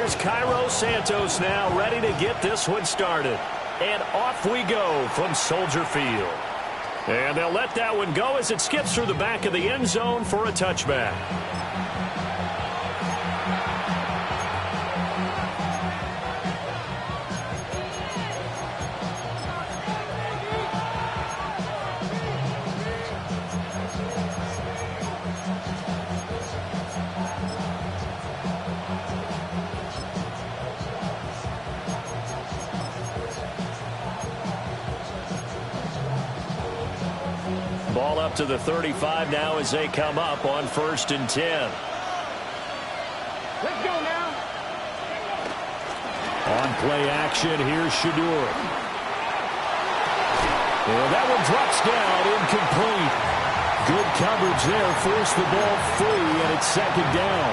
here's Cairo Santos now ready to get this one started. And off we go from Soldier Field. And they'll let that one go as it skips through the back of the end zone for a touchback. Ball up to the 35 now as they come up on 1st and 10. Let's go now. On play action, here's Shadur. And that one drops down, incomplete. Good coverage there, forced the ball free, and it's 2nd down.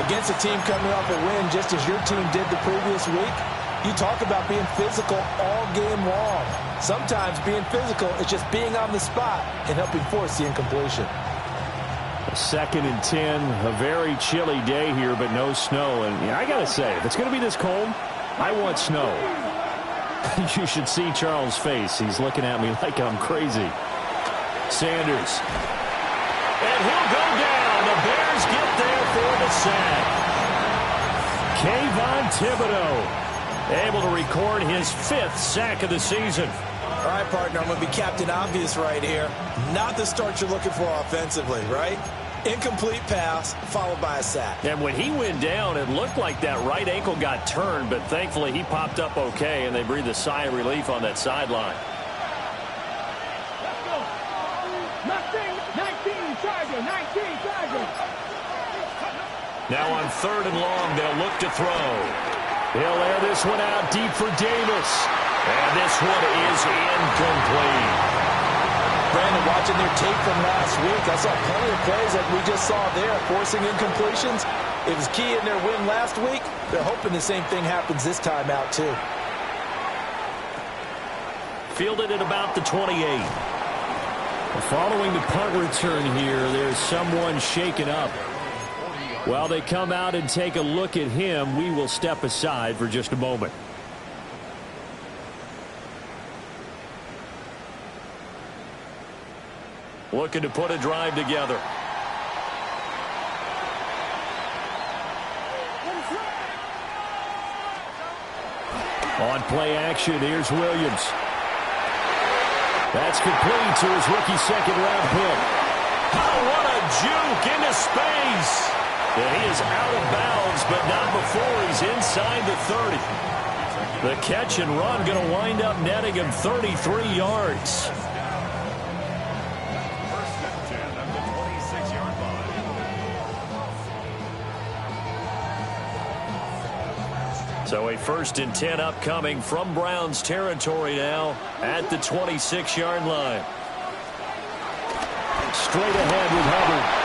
Against a team coming off a win, just as your team did the previous week, you talk about being physical all game long. Sometimes being physical is just being on the spot and helping force the incompletion. 2nd and 10, a very chilly day here, but no snow. And I got to say, if it's going to be this cold, I want snow. You should see Charles' face. He's looking at me like I'm crazy. Sanders. And he'll go down. The Bears get there for the sack. Kayvon Thibodeau able to record his 5th sack of the season. All right, partner, I'm going to be Captain Obvious right here. Not the start you're looking for offensively, right? Incomplete pass followed by a sack. And when he went down, it looked like that right ankle got turned, but thankfully he popped up okay, and they breathed a sigh of relief on that sideline. 19 Charger. Now on 3rd and long, they'll look to throw. He'll air this one out deep for Davis. And this one is incomplete. Brandon, watching their tape from last week, I saw plenty of plays like we just saw there, forcing incompletions. It was key in their win last week. They're hoping the same thing happens this time out, too. Fielded at about the 28. Following the punt return here, there's someone shaken up. While they come out and take a look at him, we will step aside for just a moment. Looking to put a drive together. On play action, here's Williams. That's complete to his rookie 2nd-round pick. Oh, what a juke into space. And he is out of bounds, but not before he's inside the 30. The catch and run going to wind up netting him 33 yards. So a 1st and 10 upcoming from Browns territory now at the 26-yard line. Straight ahead with Hubbard.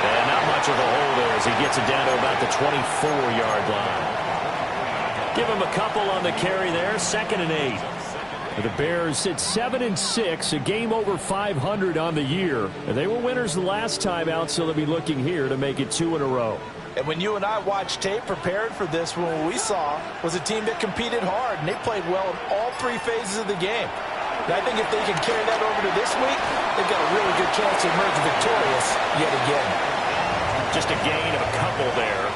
And not much of a hole there as he gets it down to about the 24-yard line. Give him a couple on the carry there. 2nd and 8. The Bears at 7-6, a game over 500 on the year. And they were winners the last time out, so they'll be looking here to make it 2 in a row. And when you and I watched tape prepared for this, what we saw was a team that competed hard, and they played well in all 3 phases of the game. And I think if they can carry that over to this week, they've got a really good chance to emerge victorious yet again. Just a gain of a couple there.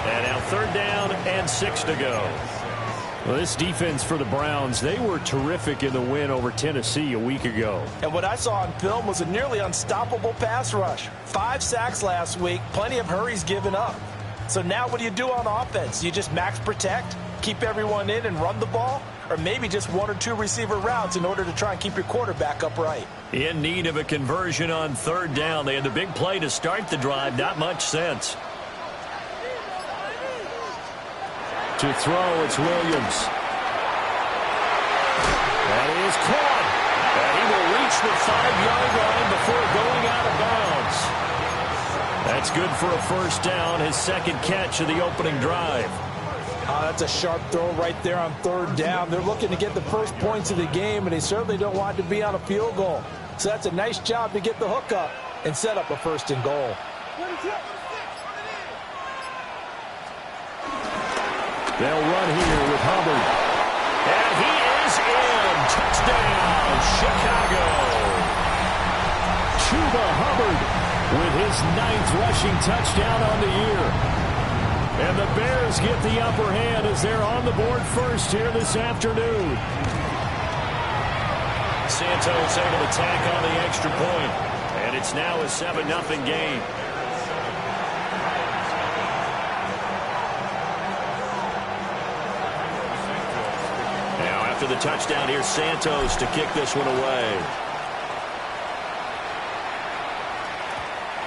And now 3rd down and 6 to go. Well, this defense for the Browns, they were terrific in the win over Tennessee a week ago. And what I saw on film was a nearly unstoppable pass rush. 5 sacks last week, plenty of hurries given up. So now what do you do on offense? You just max protect, keep everyone in and run the ball? Or maybe just 1 or 2 receiver routes in order to try and keep your quarterback upright? In need of a conversion on 3rd down. They had the big play to start the drive. Not much sense. To throw, it's Williams. That is caught. And he will reach the 5-yard line before going out of bounds. That's good for a 1st down, his 2nd catch of the opening drive. That's a sharp throw right there on 3rd down. They're looking to get the first points of the game, and they certainly don't want to be on a field goal. So that's a nice job to get the hook up and set up a 1st and goal. They'll run here with Hubbard. And he is in. Touchdown, Chicago. Chuba Hubbard with his 9th rushing touchdown on the year. And the Bears get the upper hand as they're on the board first here this afternoon. Santos able to tack on the extra point. And it's now a 7-0 game. Now after the touchdown, here's Santos to kick this one away.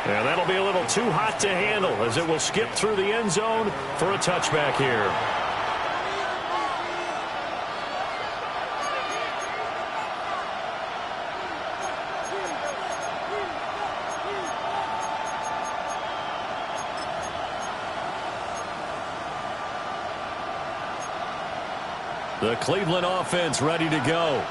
And that'll be a little too hot to handle as it will skip through the end zone for a touchback here. The Cleveland offense ready to go.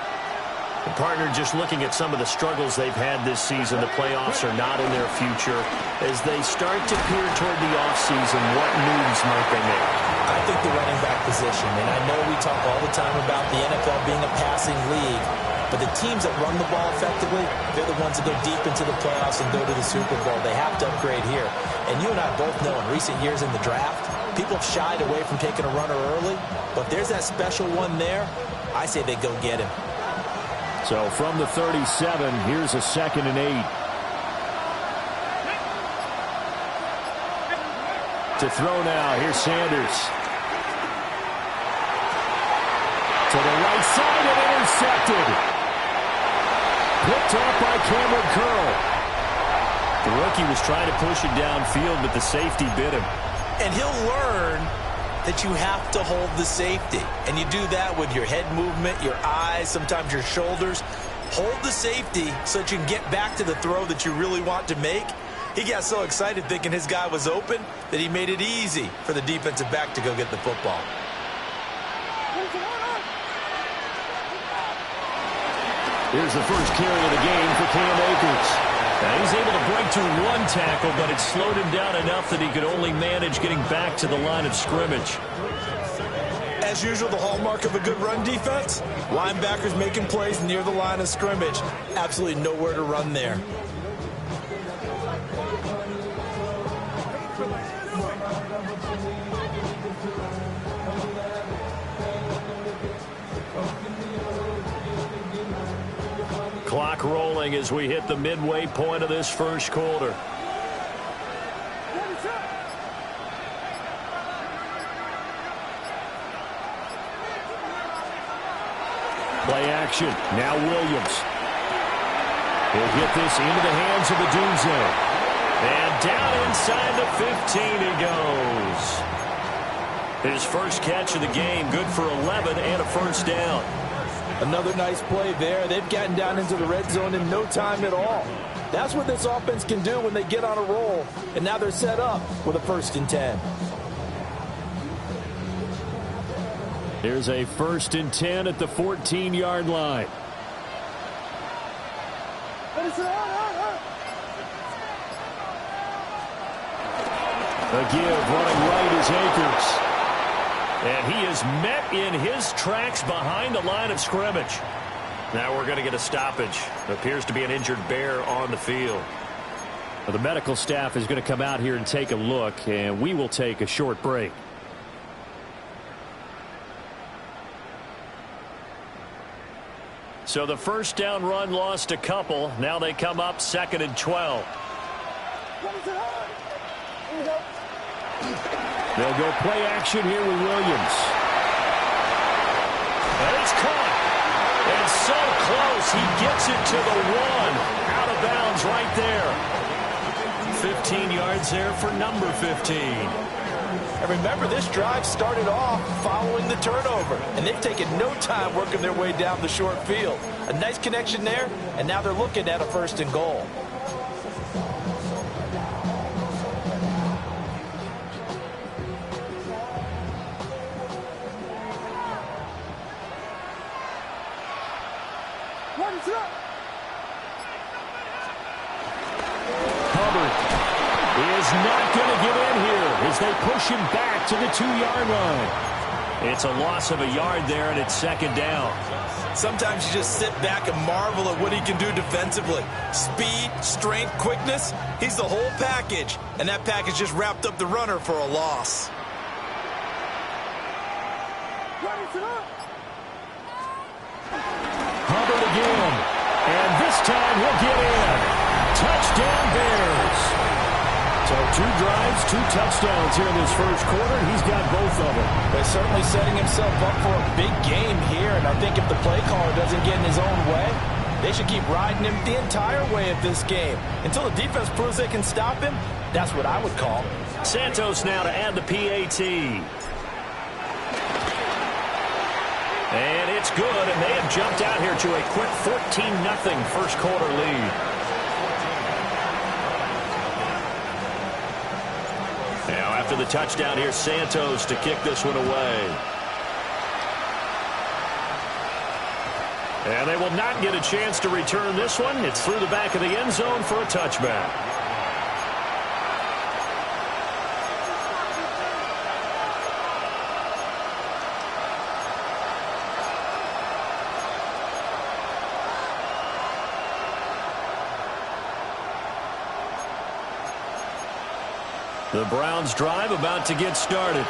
The partner just looking at some of the struggles they've had this season. The playoffs are not in their future. As they start to peer toward the offseason, what moves might they make? I think the running back position, and I know we talk all the time about the NFL being a passing league, but the teams that run the ball effectively, they're the ones that go deep into the playoffs and go to the Super Bowl. They have to upgrade here. And you and I both know in recent years in the draft, people have shied away from taking a runner early, but if there's that special one there, I say they go get him. So from the 37, here's a 2nd and 8. To throw now, here's Sanders. To the right side and intercepted. Picked off by Cameron Curl. The rookie was trying to push it downfield, but the safety bit him. And he'll learn that you have to hold the safety. And you do that with your head movement, your eyes, sometimes your shoulders. Hold the safety so that you can get back to the throw that you really want to make. He got so excited thinking his guy was open that he made it easy for the defensive back to go get the football. Here's the first carry of the game for Cam Akers. Now he's able to break through one tackle, but it slowed him down enough that he could only manage getting back to the line of scrimmage. As usual, the hallmark of a good run defense, linebackers making plays near the line of scrimmage. Absolutely nowhere to run there. Clock rolling as we hit the midway point of this first quarter. Play action. Now Williams. He'll get this into the hands of the Dunze. And down inside the 15 he goes. His first catch of the game, good for 11 and a first down. Another nice play there. They've gotten down into the red zone in no time at all. That's what this offense can do when they get on a roll. And now they're set up with a 1st and 10. Here's a 1st and 10 at the 14-yard line. A give running right is Akers. And he is met in his tracks behind the line of scrimmage. Now we're going to get a stoppage. Appears to be an injured Bear on the field. Well, the medical staff is going to come out here and take a look, and we will take a short break. So the first down run lost a couple. Now they come up 2nd and 12. They'll go play action here with Williams. And it's caught. And so close. He gets it to the 1. Out of bounds right there. 15 yards there for number 15. And remember, this drive started off following the turnover. And they've taken no time working their way down the short field. A nice connection there. And now they're looking at a 1st and goal. Hubbard is not going to get in here as they push him back to the 2-yard line. It's a loss of a yard there, and it's second down. Sometimes you just sit back and marvel at what he can do defensively. Speed, strength, quickness, he's the whole package. And that package just wrapped up the runner for a loss. Hubbard again. And this time he'll get in. Touchdown Bears. So 2 drives, 2 touchdowns here in this first quarter. He's got both of them. But certainly setting himself up for a big game here. And I think if the play caller doesn't get in his own way, they should keep riding him the entire way of this game. Until the defense proves they can stop him, that's what I would call. Santos now to add the PAT. And it's good, and they have jumped out here to a quick 14-0 first quarter lead. Now after the touchdown, here's Santos to kick this one away. And they will not get a chance to return this one. It's through the back of the end zone for a touchback. The Browns drive about to get started.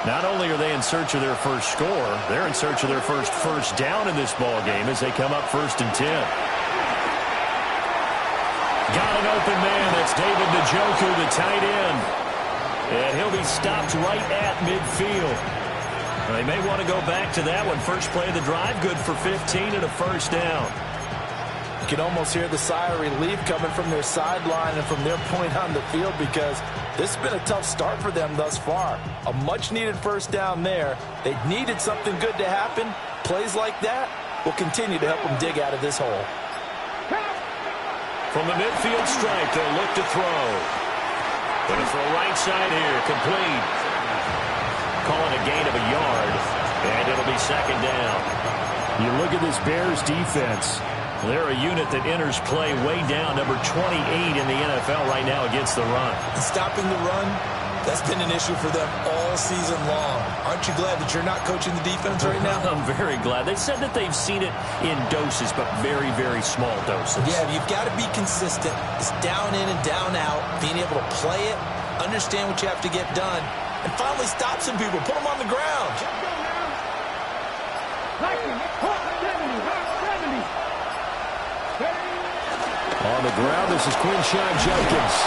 Not only are they in search of their first score, they're in search of their first down in this ball game as they come up 1st and 10. Got an open man. That's David Njoku, the tight end. And he'll be stopped right at midfield. They may want to go back to that one. First play of the drive, good for 15 and a first down. You can almost hear the sigh of relief coming from their sideline and from their point on the field because this has been a tough start for them thus far. A much-needed first down there. They needed something good to happen. Plays like that will continue to help them dig out of this hole. From the midfield stripe, they'll look to throw. Going to throw right side here, complete. Calling a gain of a yard, and it'll be second down. You look at this Bears defense. They're a unit that enters play way down, number 28 in the NFL right now against the run. And stopping the run, that's been an issue for them all season long. Aren't you glad that you're not coaching the defense right now? I'm very glad. They said that they've seen it in doses, but very, very small doses. Yeah, you've got to be consistent. It's down in and down out, being able to play it, understand what you have to get done, and finally stop some people, put them on the ground. On the ground, this is Quinshon Judkins.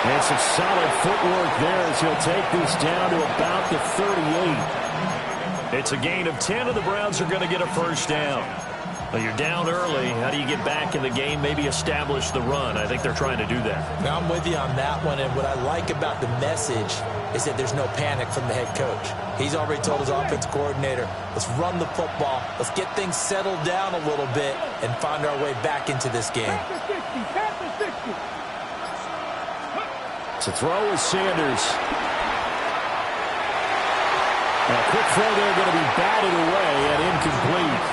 And some solid footwork there as he'll take this down to about the 38. It's a gain of 10, and the Browns are going to get a first down. Well, you're down early. How do you get back in the game, maybe establish the run? I think they're trying to do that. Now, I'm with you on that one, and what I like about the message is that there's no panic from the head coach. He's already told his offense coordinator, let's run the football, let's get things settled down a little bit and find our way back into this game. To throw is Sanders. And a quick throw there going to be batted away and incomplete.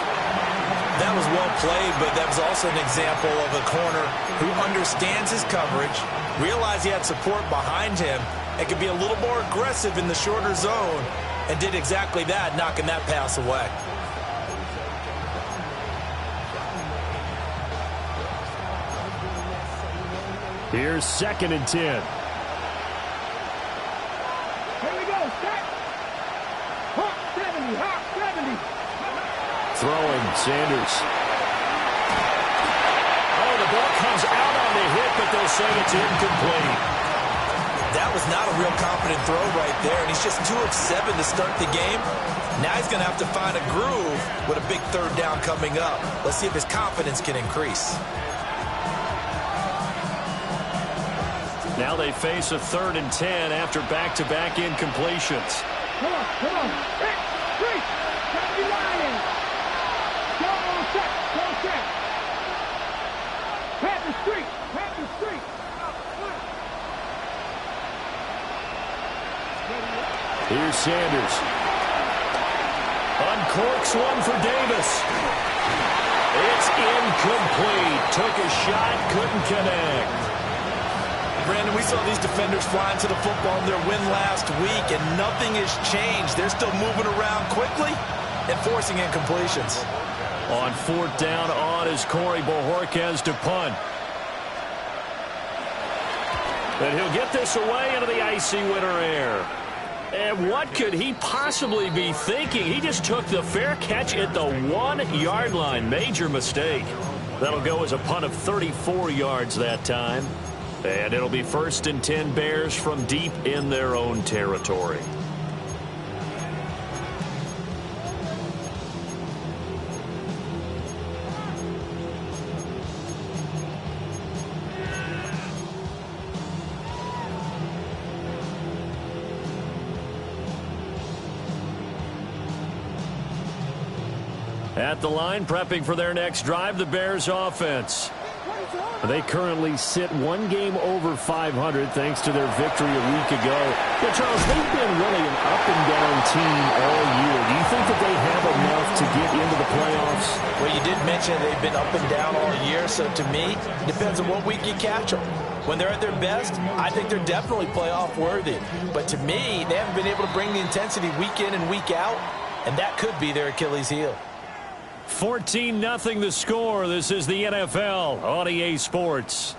That was well played, but that was also an example of a corner who understands his coverage, realized he had support behind him, and could be a little more aggressive in the shorter zone, and did exactly that, knocking that pass away. Here's 2nd and 10. Here we go, set. Hawk 70, Hawk 70. Throwing, Sanders. Oh, the ball comes out on the hit, but they'll say it's incomplete. That was not a real confident throw right there, and he's just 2 of 7 to start the game. Now he's going to have to find a groove with a big third down coming up. Let's see if his confidence can increase. Now they face a 3rd and 10 after back-to-back incompletions. Come on, come on. Hit, street. Gotta be lying. Go on set, go set. Pat the street, pat the street. Here's Sanders. Uncorks one for Davis. It's incomplete. Took a shot, couldn't connect. Brandon, we saw these defenders flying to the football in their win last week, and nothing has changed. They're still moving around quickly and forcing incompletions. On fourth down on is Corey Bojorquez to punt. And he'll get this away into the icy winter air. And what could he possibly be thinking? He just took the fair catch at the 1-yard line. Major mistake. That'll go as a punt of 34 yards that time. And it'll be 1st and 10 Bears from deep in their own territory. At the line, prepping for their next drive, the Bears offense. They currently sit one game over 500 thanks to their victory a week ago. Yeah, Charles, they've been really an up-and-down team all year. Do you think that they have enough to get into the playoffs? Well, you did mention they've been up and down all year, so to me, it depends on what week you catch them. When they're at their best, I think they're definitely playoff worthy. But to me, they haven't been able to bring the intensity week in and week out, and that could be their Achilles heel. 14-0 the score. This is the NFL on EA Sports.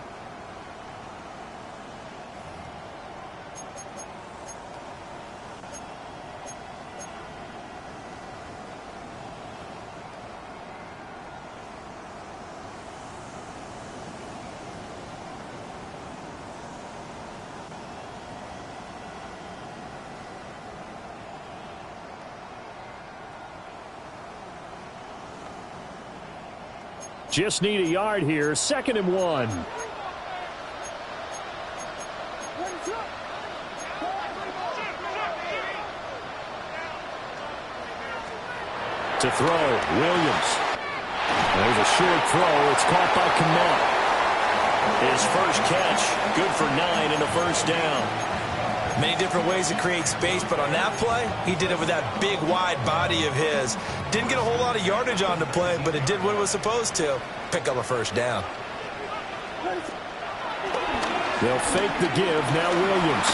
Just need a yard here. 2nd and 1. To throw, Williams. There's a short throw. It's caught by Kmet. His first catch, good for 9 and a first down. Many different ways to create space, but on that play, he did it with that big, wide body of his. Didn't get a whole lot of yardage on the play, but it did what it was supposed to. Pick up a first down. They'll fake the give. Now Williams.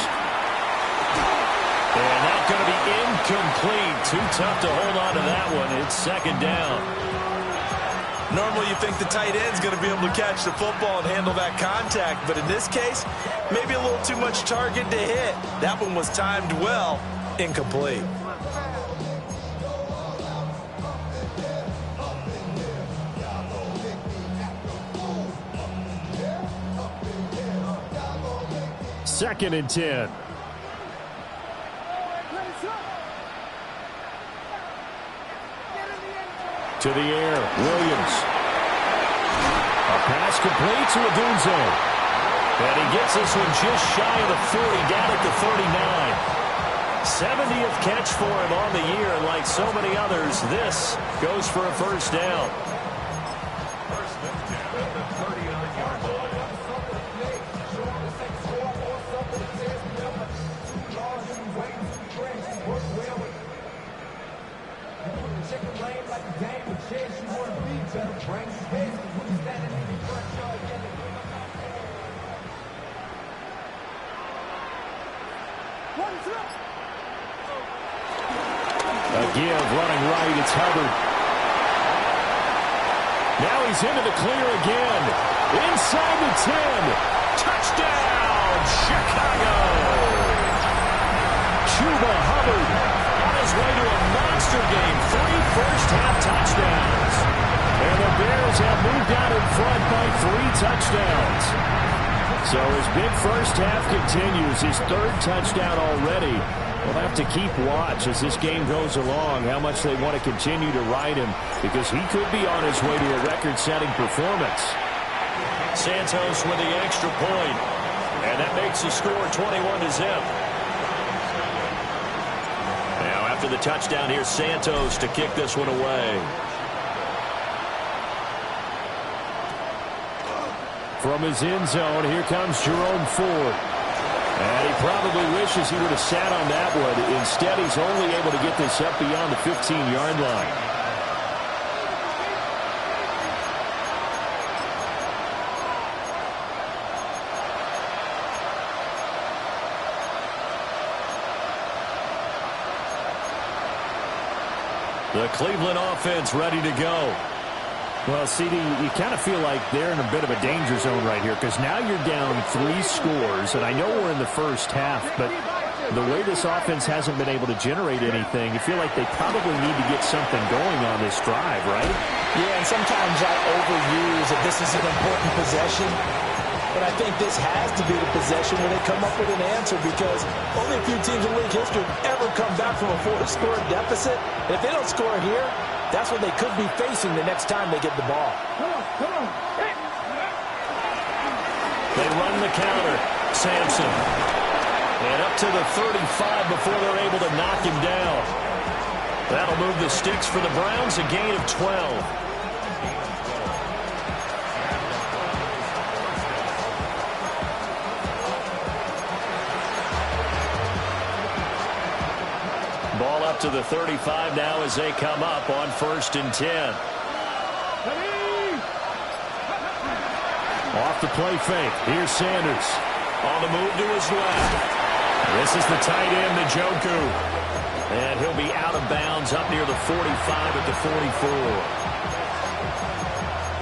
And that's going to be incomplete. Too tough to hold on to that one. It's 2nd down. Normally you think the tight end's going to be able to catch the football and handle that contact, but in this case, maybe a little too much target to hit. That one was timed well, incomplete. Second and 10. To the air, Williams. A pass complete to Odunze. And he gets this one just shy of the 40, down at the 39. 70th catch for him on the year, and like so many others, this goes for a first down. A give, running right, it's Hubbard. Now he's into the clear again. Inside the 10. Touchdown, Chicago! Chuba Hubbard on his way to a monster game. 3 first-half touchdowns. And the Bears have moved out in front by 3 touchdowns. So his big first half continues, his 3rd touchdown already. We'll have to keep watch as this game goes along, how much they want to continue to ride him, because he could be on his way to a record-setting performance. Santos with the extra point, and that makes the score 21-0. Now after the touchdown, here's Santos to kick this one away. From his end zone, here comes Jerome Ford. And he probably wishes he would have sat on that one. Instead, he's only able to get this up beyond the 15-yard line. The Cleveland offense ready to go. Well, CD, you kind of feel like they're in a bit of a danger zone right here because now you're down 3 scores, and I know we're in the first half, but the way this offense hasn't been able to generate anything, you feel like they probably need to get something going on this drive, right? Yeah, and sometimes I overuse that this is an important possession, but I think this has to be the possession where they come up with an answer because only a few teams in league history have ever come back from a 4-score deficit. And if they don't score here, that's what they could be facing the next time they get the ball. Come on. Hey. They run the counter. Sampson. And up to the 35 before they're able to knock him down. That'll move the sticks for the Browns, a gain of 12. Ball up to the 35 now as they come up on 1st and 10. Off the play fake. Here's Sanders. On the move to his left. This is the tight end, Njoku. And he'll be out of bounds up near the 45 at the 44.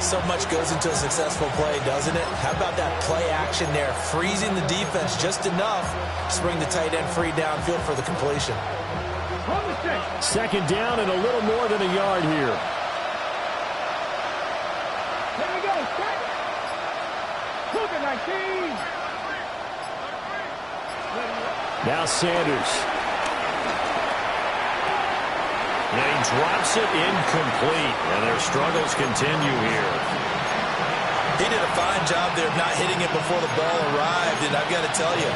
So much goes into a successful play, doesn't it? How about that play action there? Freezing the defense just enough to bring the tight end free downfield for the completion. 2nd down and a little more than a yard here. Here we go. Set. Look at 19. Now Sanders. And he drops it incomplete. And their struggles continue here. He did a fine job there of not hitting it before the ball arrived. And I've got to tell you,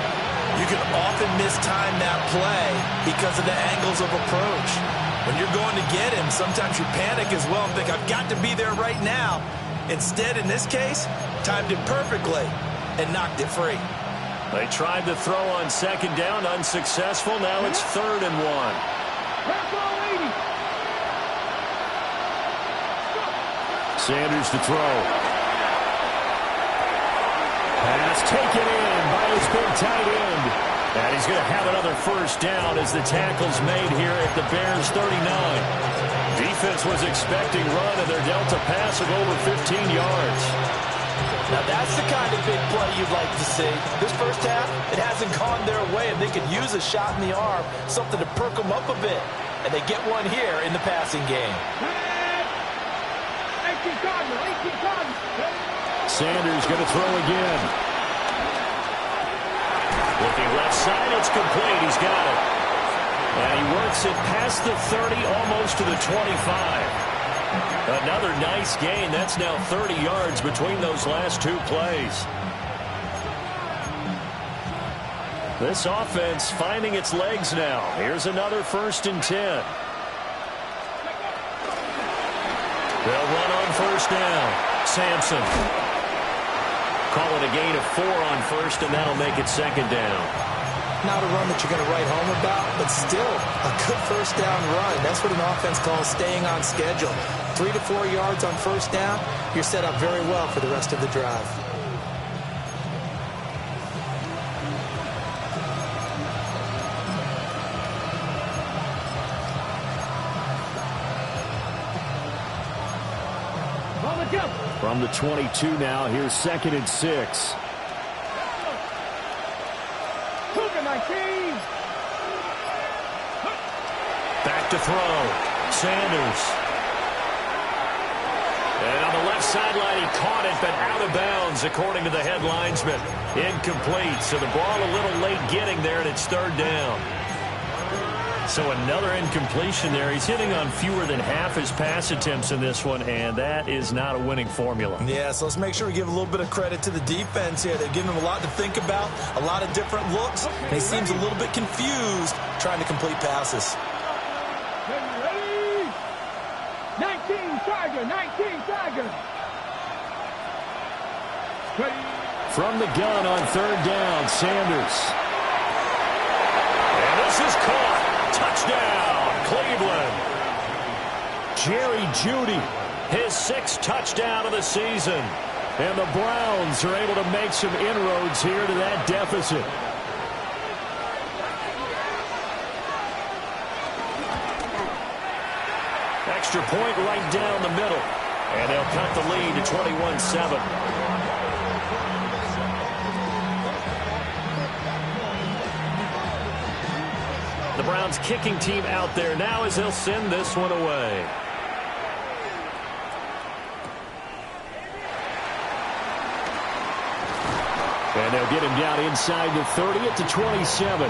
you can often mistime that play because of the angles of approach. When you're going to get him, sometimes you panic as well and think, I've got to be there right now. Instead, in this case, timed it perfectly and knocked it free. They tried to throw on 2nd down, unsuccessful. Now it's 3rd and 1. Sanders to throw. Pass taken in by his big tight end. And he's going to have another 1st down as the tackle's made here at the Bears 39. Defense was expecting run, and they're dealt a pass of over 15 yards. Now that's the kind of big play you'd like to see. This first half, it hasn't gone their way, and they could use a shot in the arm, something to perk them up a bit. And they get one here in the passing game. 18 Cardinals. Sanders going to throw again. Looking left side, it's complete. He's got it. And he works it past the 30, almost to the 25. Another nice gain. That's now 30 yards between those last 2 plays. This offense finding its legs now. Here's another 1st and 10. They'll run on 1st down. Sampson. Call it a gain of 4 on 1st, and that'll make it 2nd down. Not a run that you're going to write home about, but still a good 1st down run. That's what an offense calls staying on schedule. 3 to 4 yards on 1st down, you're set up very well for the rest of the drive. From the 22 now, here's 2nd and 6. Back to throw. Sanders. And on the left sideline, he caught it, but out of bounds, according to the head linesman. Incomplete, so the ball a little late getting there, and it's 3rd down. So another incompletion there. He's hitting on fewer than half his pass attempts in this one, and that is not a winning formula. Yeah, so let's make sure we give a little bit of credit to the defense here. They're giving him a lot to think about, a lot of different looks, and he seems a little bit confused trying to complete passes. 19 Tiger. From the gun on 3rd down, Sanders. And this is caught. Touchdown, Cleveland. Jerry Jeudy, his 6th touchdown of the season. And the Browns are able to make some inroads here to that deficit. extra point right down the middle. And they'll cut the lead to 21-7. The Browns kicking team out there now as they'll send this one away. And they'll get him down inside the 30 at the 27.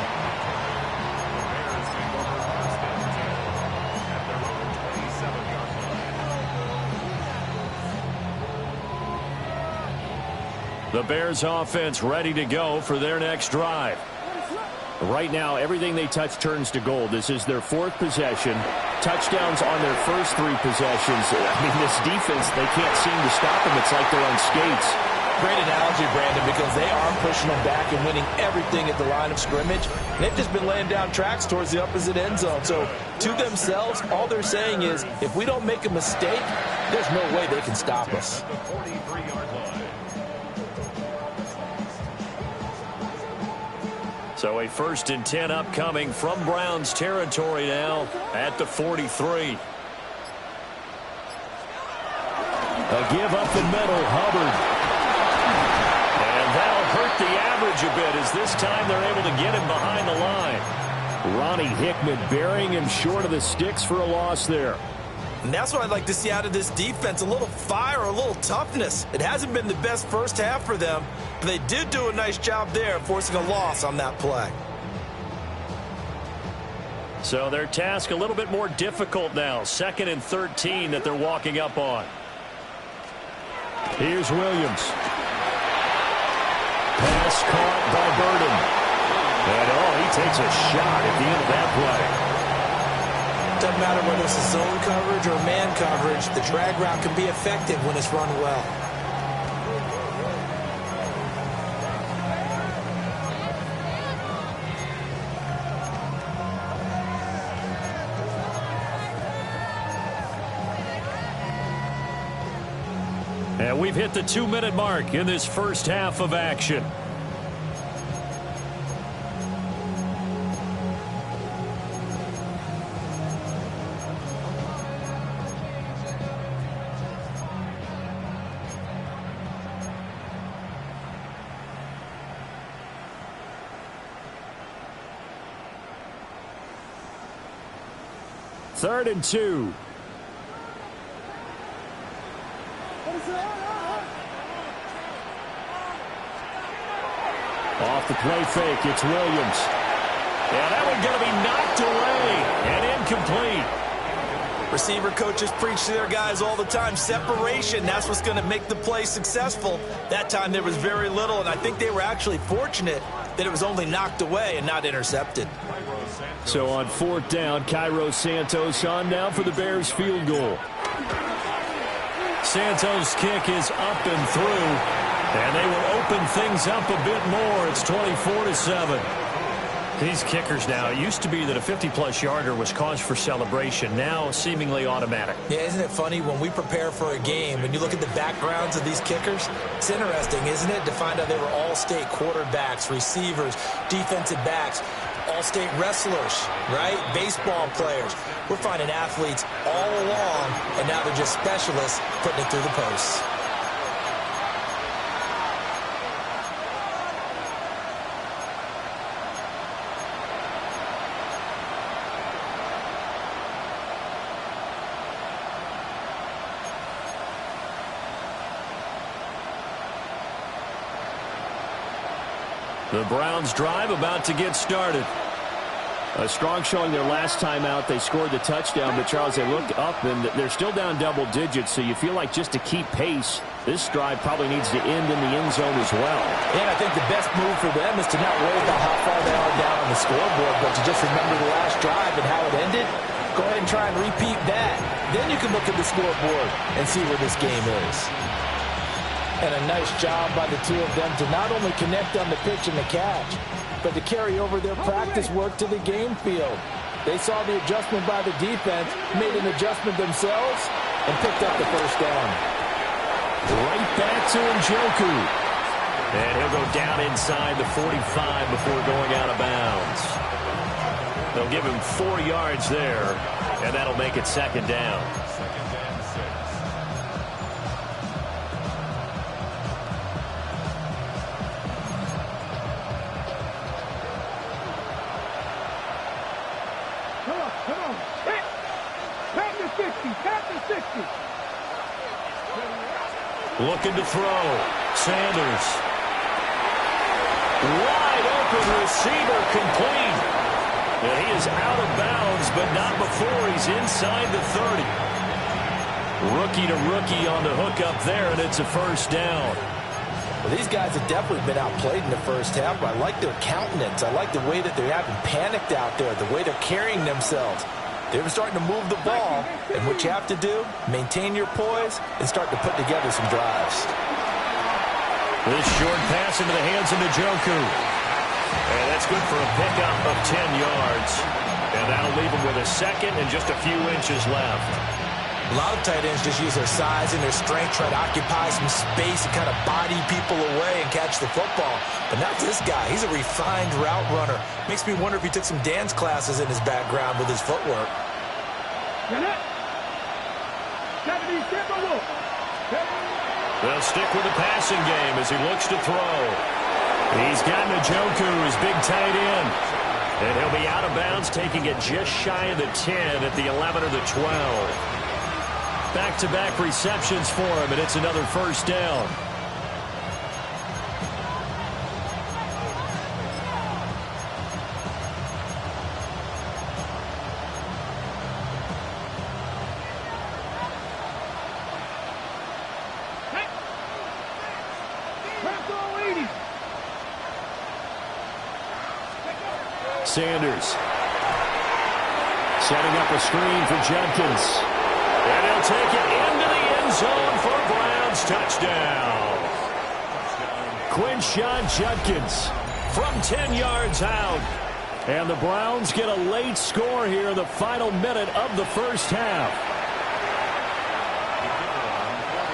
The Bears offense ready to go for their next drive. Right now, everything they touch turns to gold. This is their fourth possession. Touchdowns on their first three possessions. I mean, this defense, they can't seem to stop them. It's like they're on skates. Great analogy, Brandon, because they are pushing them back and winning everything at the line of scrimmage. They've just been laying down tracks towards the opposite end zone. So to themselves, all they're saying is, if we don't make a mistake, there's no way they can stop us. So a 1st and 10 upcoming from Browns territory now at the 43. A give up the middle, Hubbard. And that'll hurt the average a bit as this time they're able to get him behind the line. Ronnie Hickman burying him short of the sticks for a loss there. And that's what I'd like to see out of this defense, a little fire, a little toughness. It hasn't been the best first half for them, but they did do a nice job there forcing a loss on that play. So their task a little bit more difficult now. 2nd and 13 that they're walking up on. Here's Williams. Pass caught by Burden. And, he takes a shot at the end of that play. Doesn't matter whether it's zone coverage or man coverage, the drag route can be effective when it's run well. And we've hit the 2-minute mark in this first half of action. Third and 2. Off the play fake, it's Williams. Yeah, that one going to be knocked away and incomplete. Receiver coaches preach to their guys all the time. Separation, that's what's going to make the play successful. That time there was very little, and I think they were actually fortunate that it was only knocked away and not intercepted. So on 4th down, Cairo Santos on now for the Bears field goal. Santos' kick is up and through, and they will open things up a bit more. It's 24-7. These kickers now, it used to be that a 50-plus yarder was cause for celebration. Now seemingly automatic. Yeah, isn't it funny when we prepare for a game, when you look at the backgrounds of these kickers, it's interesting, isn't it, to find out they were all-state quarterbacks, receivers, defensive backs, all-state wrestlers, right? Baseball players. We're finding athletes all along, and now they're just specialists putting it through the posts. The Browns drive about to get started. A strong showing their last time out. They scored the touchdown, but Charles, they looked up and they're still down double digits, so you feel like just to keep pace, this drive probably needs to end in the end zone as well. And I think the best move for them is to not worry about how far they are down on the scoreboard, but to just remember the last drive and how it ended. Go ahead and try and repeat that. Then you can look at the scoreboard and see where this game is. And a nice job by the two of them to not only connect on the pitch and the catch, but to carry over their practice work to the game field. They saw the adjustment by the defense, made an adjustment themselves, and picked up the first down. Right back to Njoku. And he'll go down inside the 45 before going out of bounds. They'll give him 4 yards there. And that'll make it second down. Come on. Hit. Tap the 60. Looking to throw. Sanders. Wide open receiver complete. And he is out of bounds, but not before he's inside the 30. Rookie to rookie on the hook up there, and it's a first down. Well, these guys have definitely been outplayed in the first half, but I like their countenance. I like the way that they're having panicked out there, the way they're carrying themselves. They're starting to move the ball, and what you have to do, maintain your poise and start to put together some drives. This short pass into the hands of Njoku. And that's good for a pickup of 10 yards. And that'll leave him with a second and just a few inches left. A lot of tight ends just use their size and their strength, try to occupy some space and kind of body people away and catch the football. But not this guy. He's a refined route runner. Makes me wonder if he took some dance classes in his background with his footwork. They'll stick with the passing game as he looks to throw. He's got Njoku, his big tight end. And he'll be out of bounds, taking it just shy of the 10 at the 11 or the 12. Back-to-back receptions for him, and it's another first down. Sanders setting up a screen for Judkins. And he'll take it into the end zone for Browns touchdown. Quinshon Judkins from 10 yards out. And the Browns get a late score here in the final minute of the first half.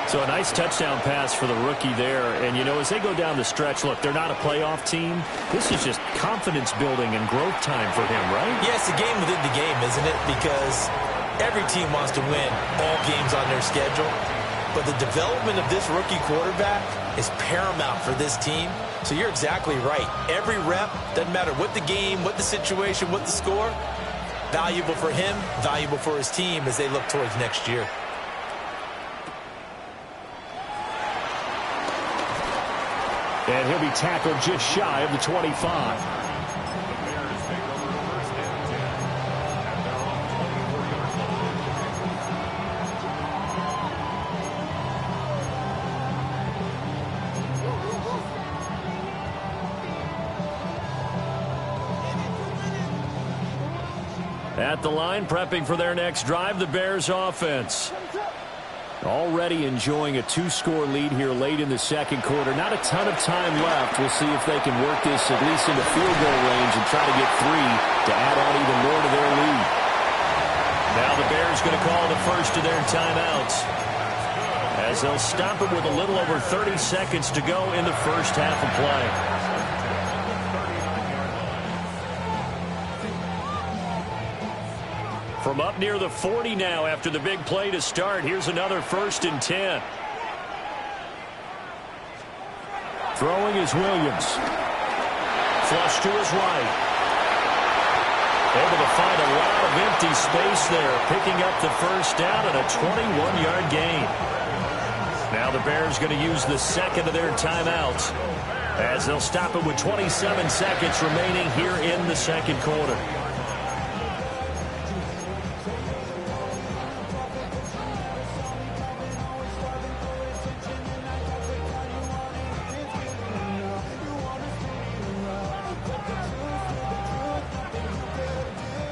So a nice touchdown pass for the rookie there. And, you know, as they go down the stretch, look, they're not a playoff team. This is just confidence building and growth time for him, right? Yeah, it's a game within the game, isn't it? Because every team wants to win all games on their schedule. But the development of this rookie quarterback is paramount for this team. So you're exactly right. Every rep, doesn't matter what the game, what the situation, what the score, valuable for him, valuable for his team as they look towards next year. And he'll be tackled just shy of the 25. At the line, prepping for their next drive, the Bears offense. Already enjoying a 2-score lead here late in the second quarter. Not a ton of time left. We'll see if they can work this at least into field goal range and try to get 3 to add on even more to their lead. Now the Bears going to call the first of their timeouts, as they'll stop it with a little over 30 seconds to go in the first half of play. From up near the 40 now after the big play to start. Here's another 1st and 10. Throwing is Williams. Flush to his right. Able to find a lot of empty space there, picking up the first down and a 21-yard gain. Now the Bears going to use the second of their timeouts, as they'll stop it with 27 seconds remaining here in the second quarter.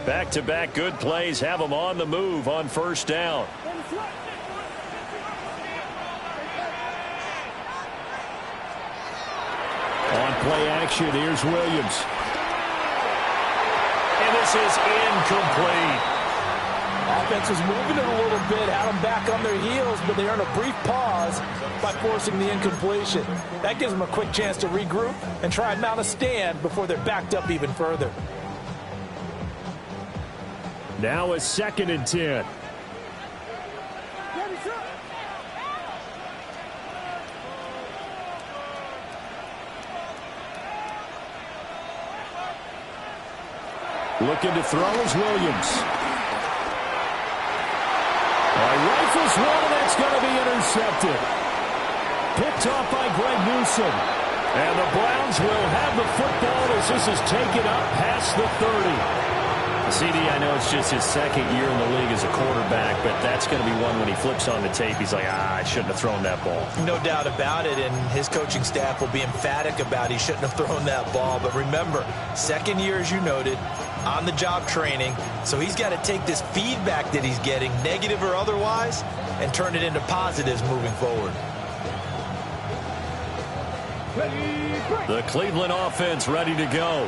Back-to-back good plays have them on the move on first down. On play action, here's Williams. And this is incomplete. Offense was moving it a little bit, had them back on their heels, but they earned a brief pause by forcing the incompletion. That gives them a quick chance to regroup and try and mount a stand before they're backed up even further. Now a 2nd and 10. Looking to throw is Williams. Rifles one, and that's going to be intercepted. Picked off by Greg Newsom. And the Browns will have the football as this is taken up past the 30. CD, I know it's just his 2nd year in the league as a quarterback, but that's going to be one when he flips on the tape, he's like, I shouldn't have thrown that ball. No doubt about it, and his coaching staff will be emphatic about he shouldn't have thrown that ball. But remember, 2nd year, as you noted, on-the-job training, so he's got to take this feedback that he's getting, negative or otherwise, and turn it into positives moving forward. The Cleveland offense ready to go.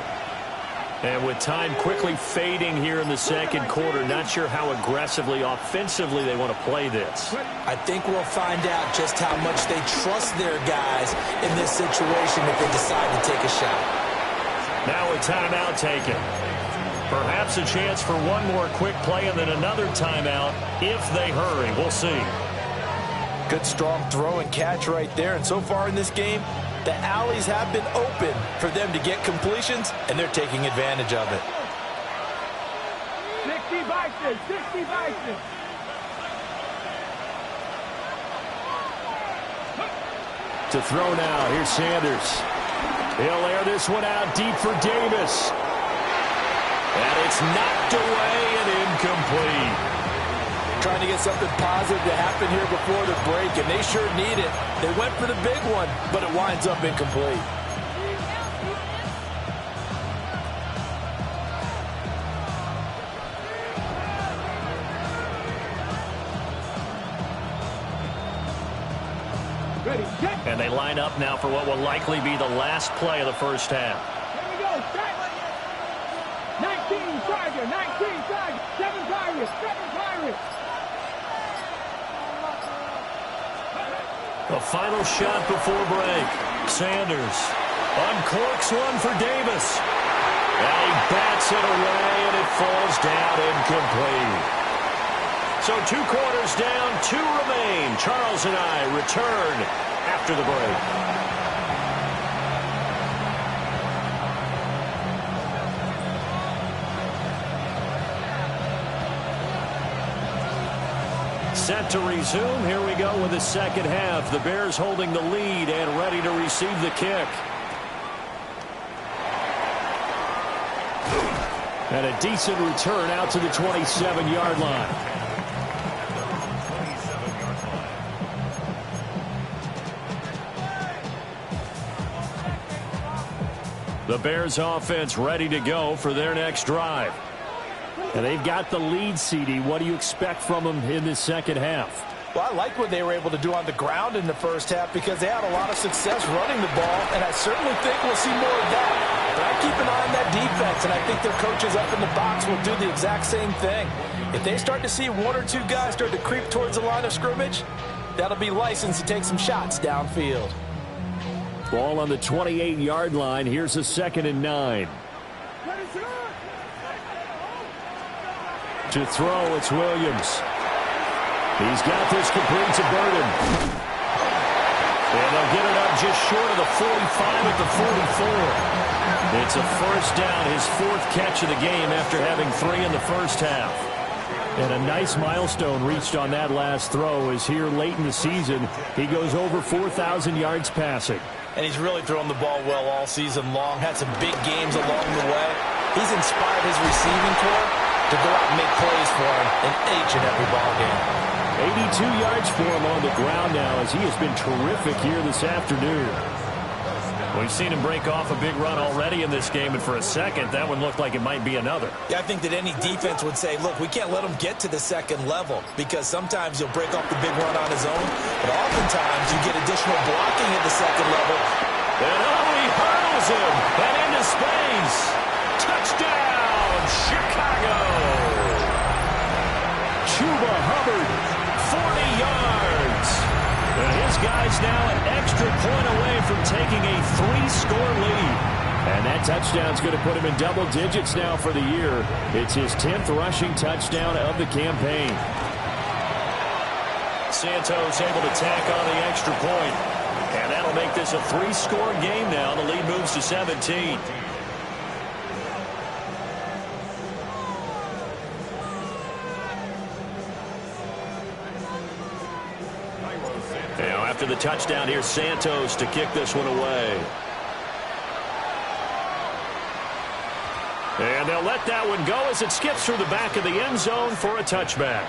And with time quickly fading here in the 2nd quarter, not sure how aggressively, offensively they want to play this. I think we'll find out just how much they trust their guys in this situation if they decide to take a shot. Now a timeout taken. Perhaps a chance for one more quick play and then another timeout if they hurry. We'll see. Good strong throw and catch right there. And so far in this game, the alleys have been open for them to get completions, and they're taking advantage of it. 60 Vikings, 60 Vikings. To throw now, here's Sanders. He'll air this one out deep for Davis. And it's knocked away and incomplete. Trying to get something positive to happen here before the break, and they sure need it. They went for the big one, but it winds up incomplete. Ready, set. And they line up now for what will likely be the last play of the first half. Here we go, set. 19 Tiger, 19 Tiger, 7 Pirates, 7 Pirates. The final shot before break. Sanders uncorks one for Davis. And he bats it away, and it falls down incomplete. So 2 quarters down, 2 remain. Charles and I return after the break. Set to resume. Here we go with the 2nd half. The Bears holding the lead and ready to receive the kick. And a decent return out to the 27-yard line. The Bears offense ready to go for their next drive. And they've got the lead, CD. What do you expect from them in this 2nd half? Well, I like what they were able to do on the ground in the first half because they had a lot of success running the ball, and I certainly think we'll see more of that. But I keep an eye on that defense, and I think their coaches up in the box will do the exact same thing. If they start to see 1 or 2 guys start to creep towards the line of scrimmage, that'll be license to take some shots downfield. Ball on the 28-yard line. Here's a 2nd and 9. To throw, it's Williams. He's got this complete to Burden. And they'll get it up just short of the 45 at the 44. It's a first down, his 4th catch of the game after having 3 in the first half. And a nice milestone reached on that last throw is here late in the season. He goes over 4,000 yards passing. And he's really thrown the ball well all season long. Had some big games along the way. He's inspired his receiving corps to go out and make plays for him in each and every ball game. 82 yards for him on the ground now as he has been terrific here this afternoon. We've seen him break off a big run already in this game, and for a second, that one looked like it might be another. Yeah, I think that any defense would say, look, we can't let him get to the 2nd level because sometimes he'll break off the big run on his own, but oftentimes you get additional blocking at the 2nd level. And he hurls him and into space. Touchdown, Chicago. Chuba Hubbard, 40 yards. And his guys now an extra point away from taking a 3-score lead. and That touchdown's going to put him in double digits now for the year. It's his 10th rushing touchdown of the campaign. Santos able to tack on the extra point. And that'll make this a 3-score game now. The lead moves to 17. Now after the touchdown, here's Santos to kick this one away. And they'll let that one go as it skips through the back of the end zone for a touchback.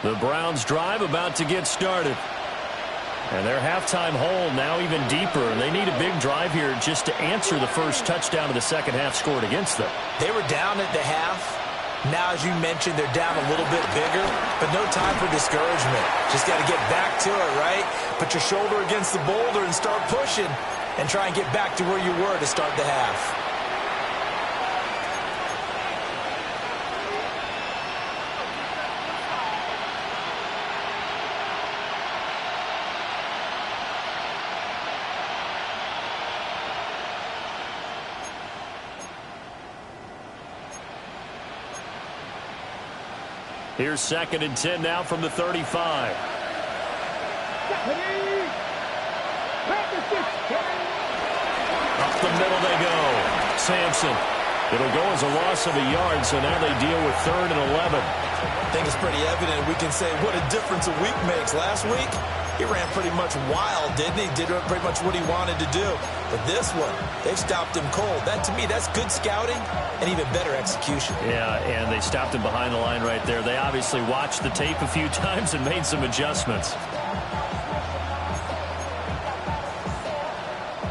The Browns drive about to get started. And their halftime hole now even deeper, and they need a big drive here just to answer the first touchdown of the second half scored against them. They were down at the half. Now, as you mentioned, they're down a little bit bigger, but no time for discouragement. Just got to get back to it, right? Put your shoulder against the boulder and start pushing and try and get back to where you were to start the half. Here's 2nd and 10 now from the 35. Up the middle they go. Sampson. It'll go as a loss of a yard, so now they deal with 3rd and 11. I think it's pretty evident. We can say what a difference a week makes. Last week, he ran pretty much wild, didn't he? Did pretty much what he wanted to do. But this one, they've stopped him cold. That, to me, that's good scouting and even better execution. Yeah, and they stopped him behind the line right there. They obviously watched the tape a few times and made some adjustments.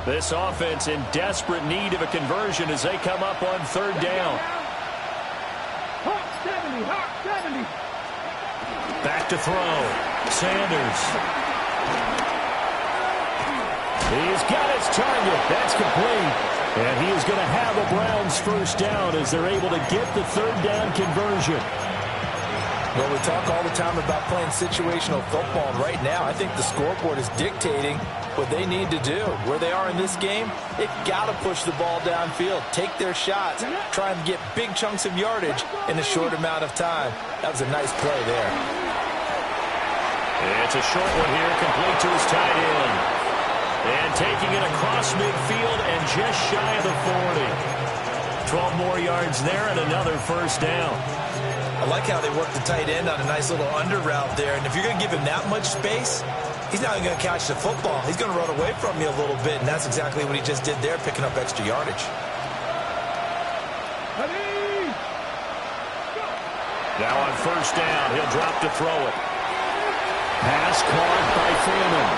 This offense in desperate need of a conversion as they come up on 3rd down. Hawk 70. Back to throw. Sanders. He's got his target. That's complete. And he is going to have a Browns first down as they're able to get the 3rd down conversion. Well, we talk all the time about playing situational football, and right now I think the scoreboard is dictating what they need to do. Where they are in this game, they've got to push the ball downfield, take their shots, try and get big chunks of yardage in a short amount of time. That was a nice play there. It's a short one here, complete to his tight end. And taking it across midfield and just shy of the 40. 12 more yards there and another first down. I like how they work the tight end on a nice little under route there. And if you're going to give him that much space, he's not going to catch the football. He's going to run away from you a little bit, and that's exactly what he just did there, picking up extra yardage. Now on first down, he'll drop to throw it. Pass caught by Freeman.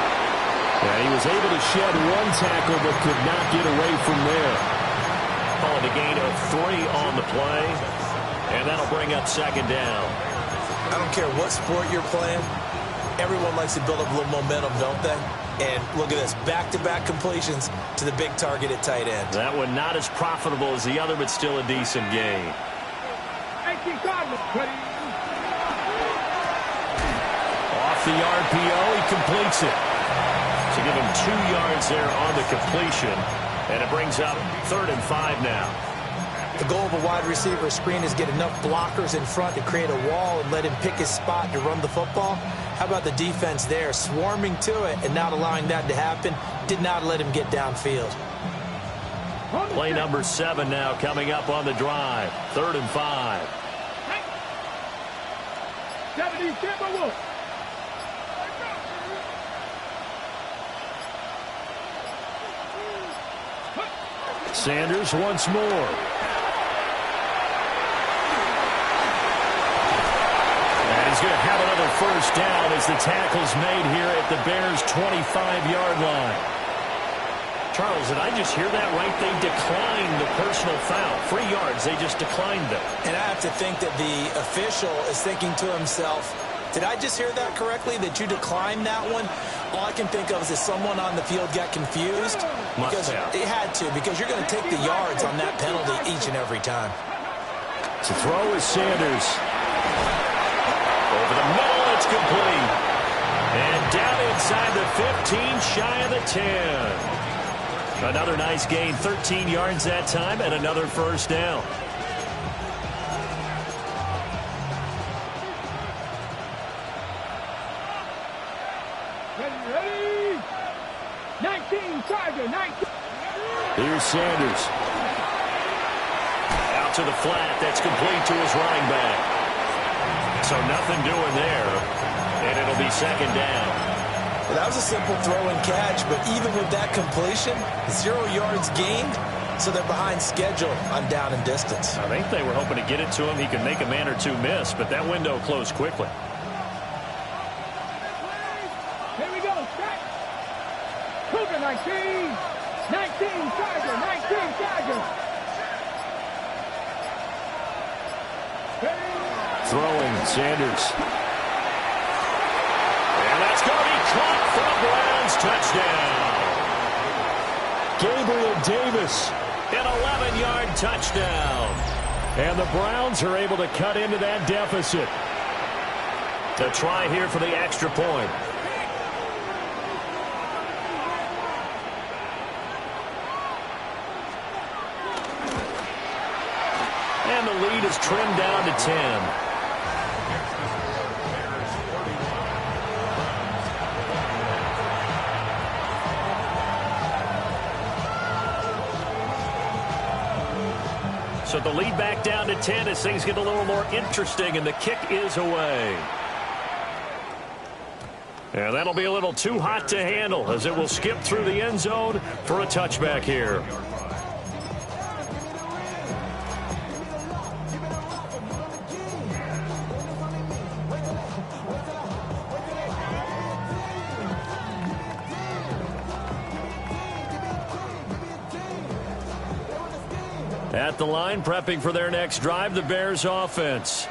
And he was able to shed one tackle but could not get away from there. Calling a gain of 3 on the play. And that'll bring up 2nd down. I don't care what sport you're playing. Everyone likes to build up a little momentum, don't they? And look at this, back-to-back completions to the big target at tight end. That one not as profitable as the other, but still a decent gain. Off the RPO, he completes it. To give him 2 yards there on the completion. And it brings up 3rd and 5 now. The goal of a wide receiver screen is get enough blockers in front to create a wall and let him pick his spot to run the football. How about the defense there, swarming to it and not allowing that to happen? Did not let him get downfield. Play number 7 now coming up on the drive. 3rd and 5. 70, Sanders once more. He's going to have another first down as the tackle's made here at the Bears' 25-yard line. Charles, did I just hear that right? They declined the personal foul. 3 yards, they just declined them. And I have to think that the official is thinking to himself, did I just hear that correctly, that you declined that one? All I can think of is if someone on the field got confused. Must have. They had to, because you're going to take the yards on that penalty each and every time. To throw is Sanders. Over the middle, it's complete. And down inside the 15, shy of the 10. Another nice gain, 13 yards that time, and another first down. Ready? 19, Charger, 19. Here's Sanders. Out to the flat, that's complete to his running back. So nothing doing there, and it'll be second down. Well, that was a simple throw and catch, but even with that completion, 0 yards gained, so they're behind schedule on down and distance. I think they were hoping to get it to him. He could make a man or two miss, but that window closed quickly. Here we go, set. Cougar, 19. 19, Charger, 19, Charger. Throwing, Sanders. And that's going to be caught for the Browns touchdown. Gabriel Davis. An 11-yard touchdown. And the Browns are able to cut into that deficit. The try here for the extra point. And the lead is trimmed down to 10. So the lead back down to 10 as things get a little more interesting, and the kick is away. And that'll be a little too hot to handle as it will skip through the end zone for a touchback here. At the line, prepping for their next drive, the Bears offense.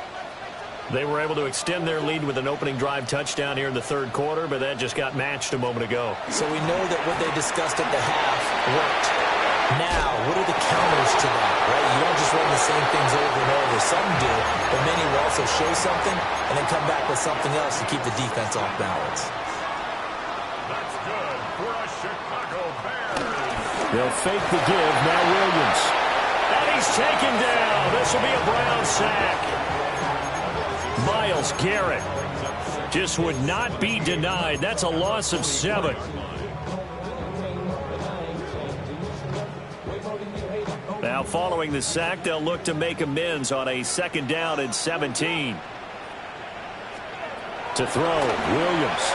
They were able to extend their lead with an opening drive touchdown here in the third quarter, but that just got matched a moment ago. So we know that what they discussed at the half worked. Now, what are the counters to that, right? You don't just run the same things over and over. Some do, but many will also show something and then come back with something else to keep the defense off balance. That's good for a Chicago Bears. They'll fake the give. Now Williams. And he's taken down. This will be a Brown sack. Myles Garrett just would not be denied. That's a loss of 7. Now following the sack, they'll look to make amends on a second down and 17. To throw, Williams.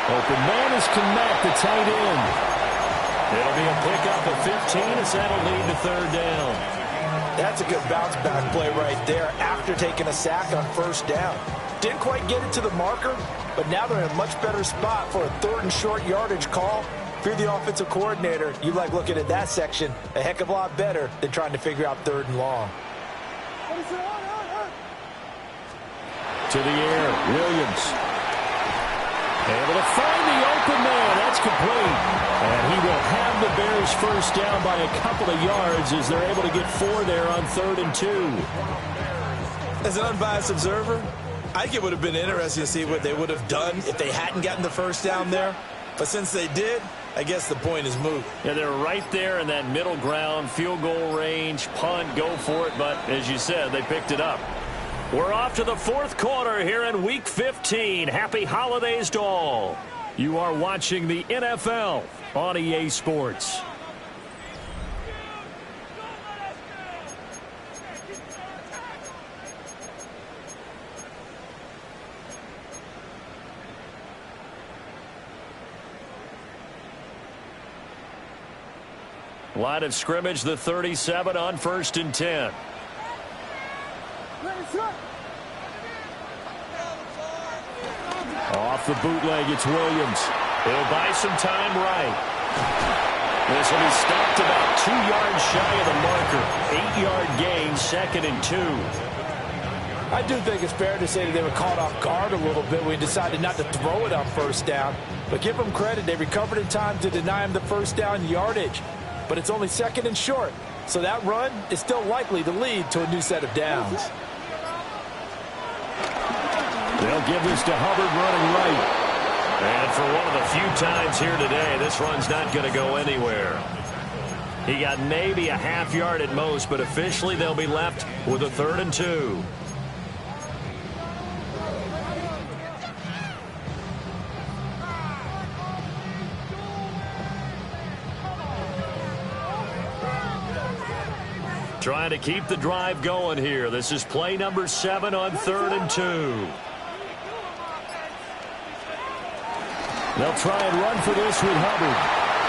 Open man is Kmet, the tight end. It'll be a pickup of 15 as that'll lead to third down. That's a good bounce back play right there after taking a sack on first down. Didn't quite get it to the marker, but now they're in a much better spot for a third and short yardage call. If you're the offensive coordinator, you like looking at that section a heck of a lot better than trying to figure out third and long. To the air, Williams. Able to find the open man. That's complete. And he will have the Bears first down by a couple of yards as they're able to get 4 there on 3rd and 2. As an unbiased observer, I think it would have been interesting to see what they would have done if they hadn't gotten the first down there. But since they did, I guess the point is moot. Yeah, they're right there in that middle ground, field goal range, punt, go for it. But as you said, they picked it up. We're off to the fourth quarter here in Week 15. Happy holidays to all. You are watching the NFL on EA Sports. Line of scrimmage, the 37 on 1st and 10. Off the bootleg, it's Williams. He'll buy some time right. This will be stopped about 2 yards shy of the marker. 8-yard gain, 2nd and 2. I do think it's fair to say that they were caught off guard a little bit when he decided not to throw it on first down. But give them credit, they recovered in time to deny him the first down yardage. But it's only second and short, so that run is still likely to lead to a new set of downs. They'll give this to Hubbard running right. And for one of the few times here today, this run's not going to go anywhere. He got maybe a half yard at most, but officially they'll be left with a 3rd and 2. Trying to keep the drive going here. This is play number 7 on 3rd and 2. They'll try and run for this with Hubbard.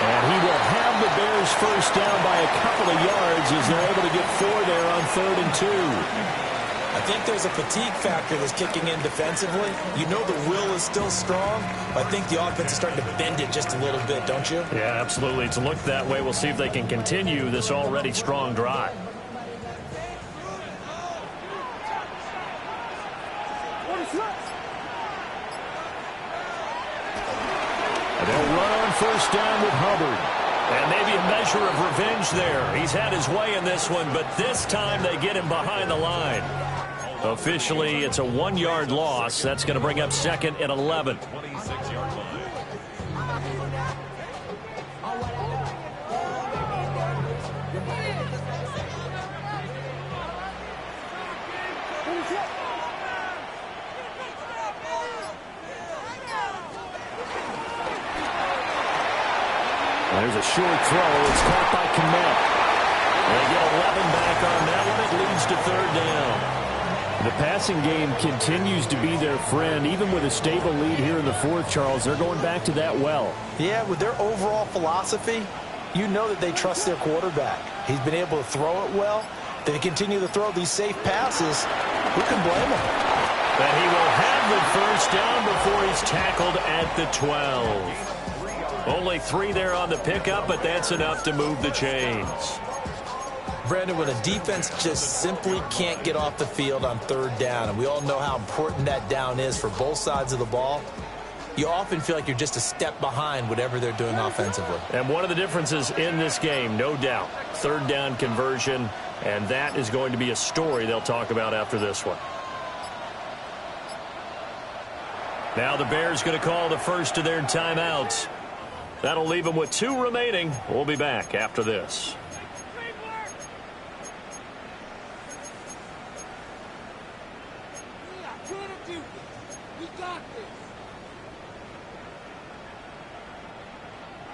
And he will have the Bears first down by a couple of yards as they're able to get 4 there on 3rd and 2. I think there's a fatigue factor that's kicking in defensively. You know the will is still strong, but I think the offense is starting to bend it just a little bit, don't you? Yeah, absolutely. It's looked that way. We'll see if they can continue this already strong drive. They'll run on first down with Hubbard. And maybe a measure of revenge there. He's had his way in this one, but this time they get him behind the line. Officially, it's a 1-yard loss. That's going to bring up 2nd and 11. 26-yard line. There's a short throw. It's caught by Kmet. They get 11 back on that one. It leads to 3rd down. The passing game continues to be their friend. Even with a stable lead here in the 4th, Charles, they're going back to that well. Yeah, with their overall philosophy, you know that they trust their quarterback. He's been able to throw it well. They continue to throw these safe passes. Who can blame them? But he will have the first down before he's tackled at the 12. Only 3 there on the pickup, but that's enough to move the chains. Brandon, when a defense just simply can't get off the field on 3rd down, and we all know how important that down is for both sides of the ball, you often feel like you're just a step behind whatever they're doing offensively. And one of the differences in this game, no doubt, 3rd down conversion, and that is going to be a story they'll talk about after this one. Now the Bears going to call the first of their timeouts. That'll leave them with 2 remaining. We'll be back after this.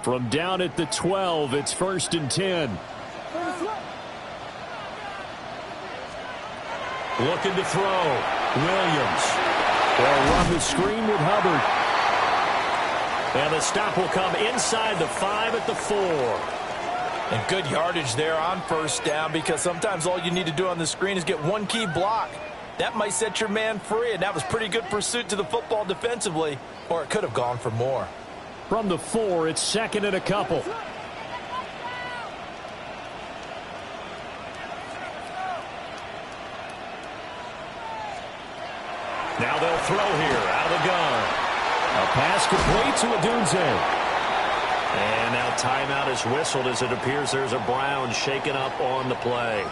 From down at the 12, it's 1st and 10. Looking to throw. Williams. They'll run the screen with Hubbard. And the stop will come inside the 5 at the 4. And good yardage there on first down, because sometimes all you need to do on the screen is get one key block. That might set your man free, and that was pretty good pursuit to the football defensively, or it could have gone for more. From the 4, it's 2nd and a couple. Now they'll throw here out of the gun. A pass complete to Odunze. And now timeout is whistled as it appears there's a Brown shaken up on the play.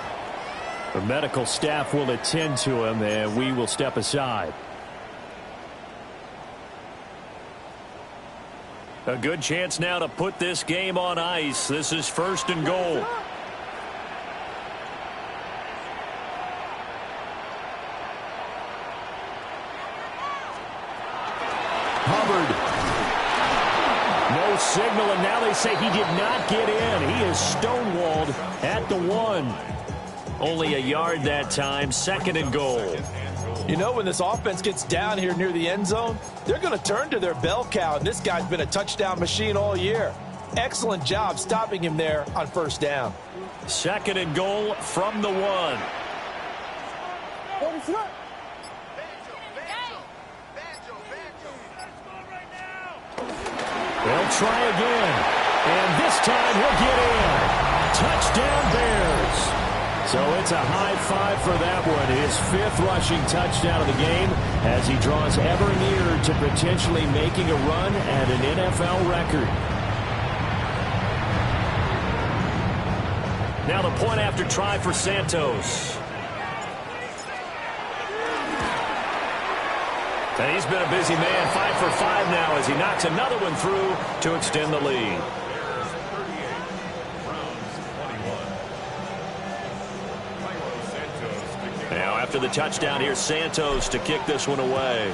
The medical staff will attend to him, and we will step aside. A good chance now to put this game on ice. This is 1st and goal. Hubbard. No signal, and now they say he did not get in. He is stonewalled at the 1. Only a yard that time. 2nd and goal. You know, when this offense gets down here near the end zone, they're going to turn to their bell cow, and this guy's been a touchdown machine all year. Excellent job stopping him there on first down. 2nd and goal from the 1. They'll try again. And this time he'll get in. Touchdown Bears. So it's a high five for that one. His 5th rushing touchdown of the game as he draws ever nearer to potentially making a run at an NFL record. Now the point after try for Santos. And he's been a busy man, 5 for 5 now as he knocks another one through to extend the lead. Now after the touchdown, here's Santos to kick this one away.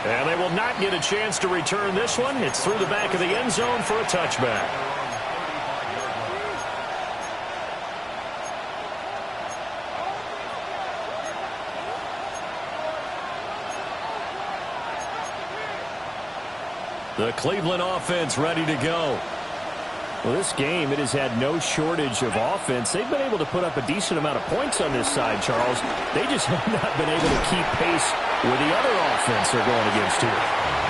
And they will not get a chance to return this one. It's through the back of the end zone for a touchback. The Cleveland offense ready to go. Well, this game, it has had no shortage of offense. They've been able to put up a decent amount of points on this side, Charles. They just have not been able to keep pace with the other offense they're going against here.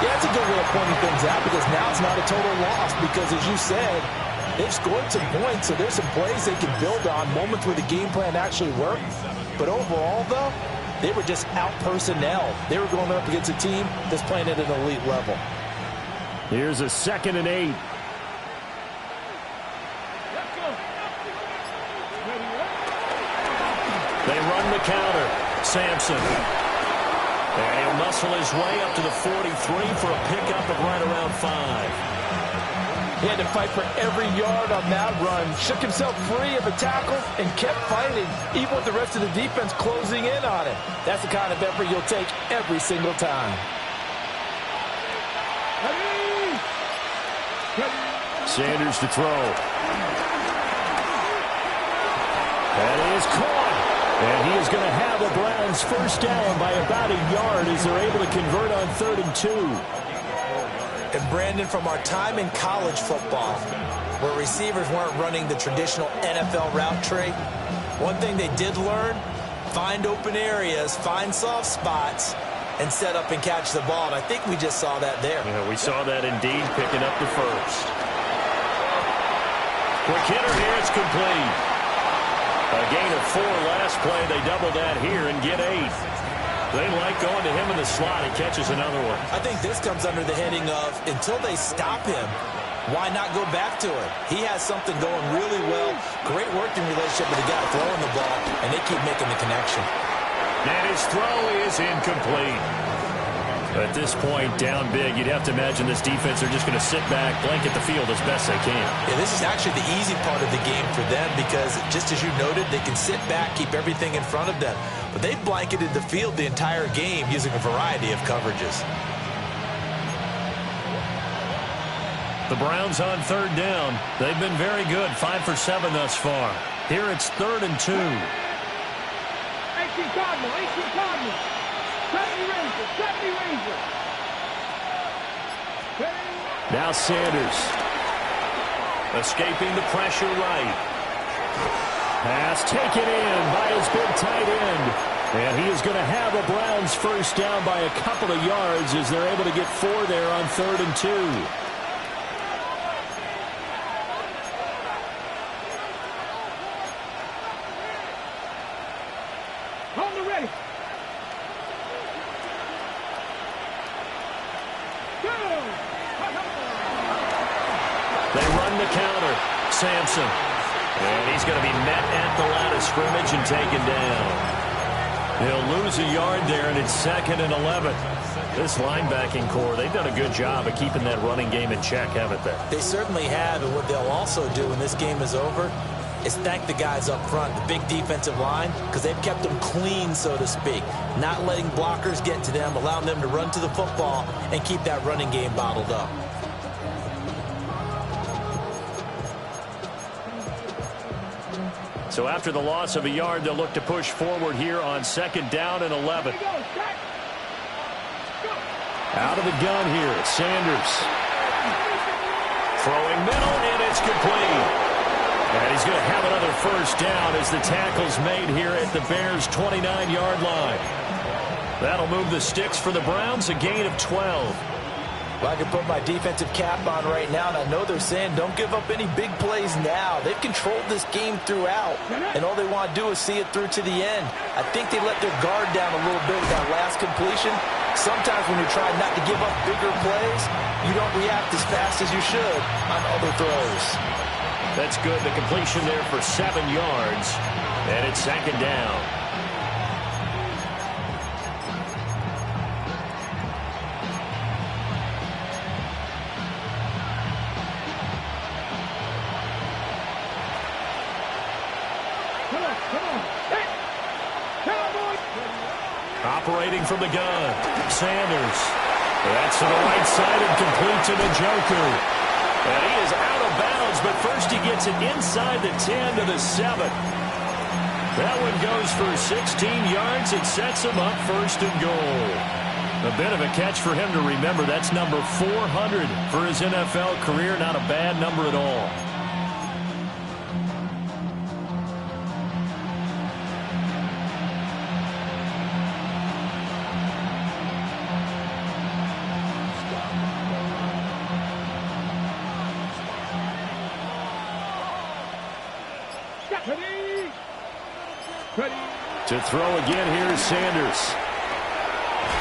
Yeah, that's a good way of pointing things out because now it's not a total loss because, as you said, they've scored some points, so there's some plays they can build on, moments where the game plan actually worked. But overall, though, they were just out-personnel. They were going up against a team that's playing at an elite level. Here's a 2nd and 8. They run the counter. Sampson. And he'll muscle his way up to the 43 for a pickup of right around 5. He had to fight for every yard on that run. Shook himself free of a tackle and kept fighting, even with the rest of the defense closing in on him. That's the kind of effort you'll take every single time. Sanders to throw. That is caught. And he is going to have the Browns first down by about a yard as they're able to convert on 3rd and 2. And Brandon, from our time in college football, where receivers weren't running the traditional NFL route tree, one thing they did learn, find open areas, find soft spots, and set up and catch the ball. And I think we just saw that there. Yeah, we saw that indeed, picking up the first. Quick hitter here, it's complete. A gain of 4 last play. They double that here and get 8. They like going to him in the slot. He catches another one. I think this comes under the heading of, until they stop him, why not go back to it? He has something going really well. Great working relationship with the guy throwing the ball, and they keep making the connection. And his throw is incomplete. At this point, down big, you'd have to imagine this defense are just going to sit back, blanket the field as best they can. Yeah, this is actually the easy part of the game for them because, just as you noted, they can sit back, keep everything in front of them. But they've blanketed the field the entire game using a variety of coverages. The Browns on 3rd down. They've been very good, 5 for 7 thus far. Here it's 3rd and 2. 18 Cardinal, 18 Cardinal. 70 Rangers, 70 Rangers. Now Sanders. Escaping the pressure right. Pass taken in by his big tight end. And he is going to have a Browns first down by a couple of yards as they're able to get 4 there on 3rd and 2. Sampson. And he's going to be met at the line of scrimmage and taken down. He'll lose a yard there, and it's 2nd and 11. This linebacking core, they've done a good job of keeping that running game in check, haven't they? They certainly have, and what they'll also do when this game is over is thank the guys up front, the big defensive line, because they've kept them clean, so to speak, not letting blockers get to them, allowing them to run to the football and keep that running game bottled up. So after the loss of a yard, they'll look to push forward here on 2nd down and 11. Out of the gun here, Sanders. Throwing middle, and it's complete. And he's going to have another first down as the tackle's made here at the Bears' 29-yard line. That'll move the sticks for the Browns, a gain of 12. Well, I can put my defensive cap on right now, and I know they're saying don't give up any big plays now. They've controlled this game throughout, and all they want to do is see it through to the end. I think they let their guard down a little bit with that last completion. Sometimes when you're trying not to give up bigger plays, you don't react as fast as you should on other throws. That's good. The completion there for 7 yards, and it's 2nd down. Operating from the gun, Sanders. That's to the right side and complete to Njoku. And he is out of bounds, but first he gets it inside the 10 to the 7. That one goes for 16 yards. It sets him up 1st and goal. A bit of a catch for him to remember. That's number 400 for his NFL career. Not a bad number at all. To throw again, here's Sanders.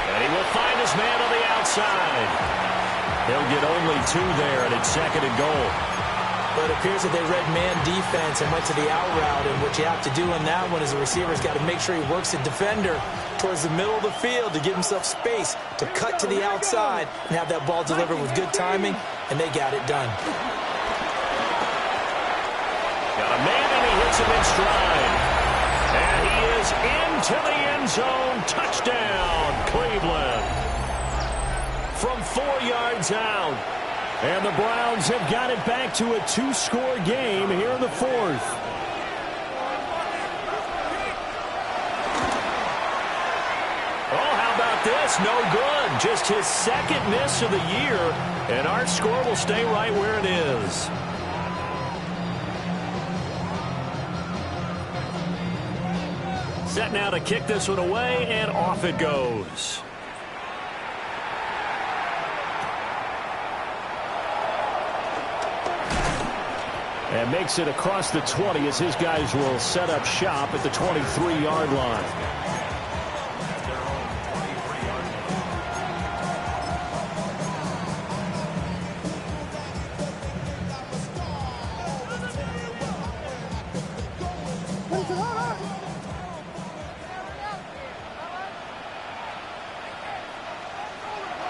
And he will find his man on the outside. He'll get only 2 there, and it's 2nd and goal. But it appears that they read man defense and went to the out route, and what you have to do in that one is the receiver's got to make sure he works the defender towards the middle of the field to give himself space to cut to the outside and have that ball delivered with good timing, and they got it done. Got a man, and he hits him in stride. And he is into the end zone. Touchdown, Cleveland. From 4 yards out. And the Browns have got it back to a 2-score game here in the 4th. Oh, how about this? No good. Just his 2nd miss of the year. And our score will stay right where it is. Set now to kick this one away, and off it goes. And makes it across the 20 as his guys will set up shop at the 23-yard line.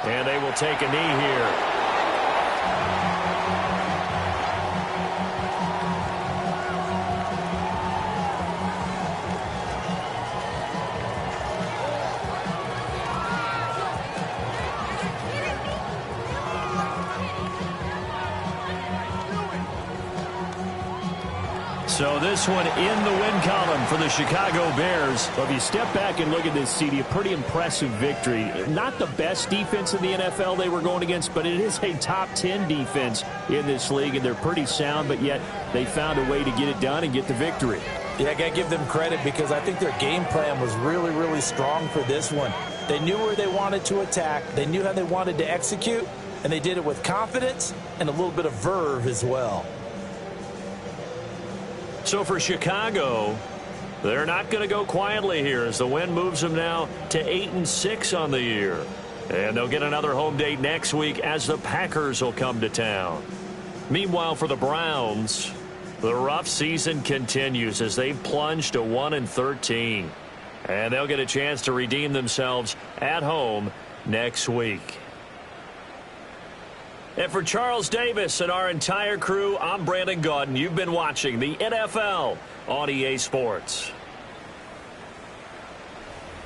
And they will take a knee here. So this one in the win column for the Chicago Bears. Well, if you step back and look at this, CD, a pretty impressive victory. Not the best defense in the NFL they were going against, but it is a top 10 defense in this league, and they're pretty sound, but yet they found a way to get it done and get the victory. Yeah, I got to give them credit because I think their game plan was really, really strong for this one. They knew where they wanted to attack. They knew how they wanted to execute, and they did it with confidence and a little bit of verve as well. So for Chicago, they're not going to go quietly here as the win moves them now to 8-6 on the year. And they'll get another home date next week as the Packers will come to town. Meanwhile, for the Browns, the rough season continues as they've plunged to 1-13. And they'll get a chance to redeem themselves at home next week. And for Charles Davis and our entire crew, I'm Brandon Gaudin. You've been watching the NFL on EA Sports.